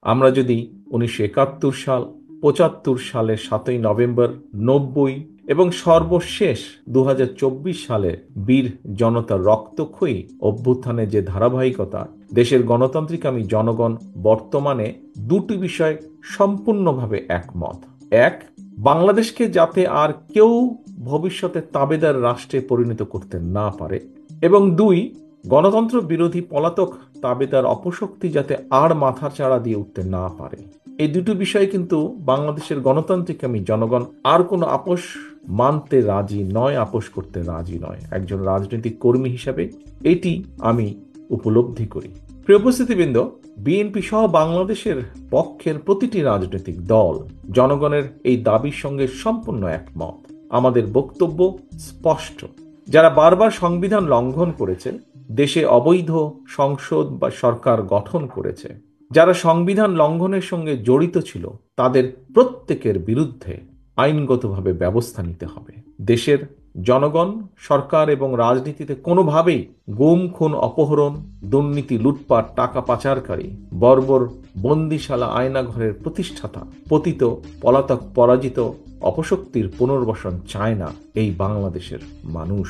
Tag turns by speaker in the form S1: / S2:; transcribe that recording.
S1: আমরা যদি 1971 সাল, 75 সালের 7ই নভেম্বর, 90 এবং সর্বশেষ 2024 সালে বীর জনতার রক্তক্ষয়ী অভ্যুত্থানে যে ধারাবাহিকতা, দেশের গণতান্ত্রিকামী জনগণ বর্তমানে দুটি বিষয় সম্পূর্ণভাবে একমত। এক, বাংলাদেশকে যাতে আর কেউ ভবিষ্যতে তাবেদার রাষ্ট্রে পরিণত করতে না পারে, এবং দুই, গণতন্ত্র বিরোধী পলাতক তাবেদার অপশক্তি যাতে আর মাথাচাড়া দিয়ে উঠতে না পারে। এই দুটো বিষয় কিন্তু বাংলাদেশের গণতান্ত্রিকামী জনগণ আর কোনো আপোষ মানতে রাজি নয়, আপোষ করতে রাজি নয়। একজন রাজনৈতিক কর্মী হিসাবে এটি আমি উপলব্ধি করি। প্রিয় উপস্থিতিবৃন্দ, বিএনপি সহ বাংলাদেশের পক্ষের প্রতিটি রাজনৈতিক দল জনগণের এই দাবির সঙ্গে সম্পূর্ণ একমত। আমাদের বক্তব্য স্পষ্ট। যারা বারবার সংবিধান লঙ্ঘন করেছে, দেশে অবৈধ সংসদ বা সরকার গঠন করেছে, যারা সংবিধান লঙ্ঘনের সঙ্গে জড়িত ছিল, তাদের প্রত্যেকের বিরুদ্ধে আইনগতভাবে ব্যবস্থা নিতে হবে। দেশের জনগণ, সরকার এবং রাজনীতিতে কোনোভাবেই গুম, খুন, অপহরণ, দুর্নীতি, লুটপাট, টাকা পাচারকারী, বর্বর বন্দিশালা আয়নাঘরের প্রতিষ্ঠাতা, পতিত, পলাতক, পরাজিত অপশক্তির পুনর্বাসন চায় না এই বাংলাদেশের মানুষ।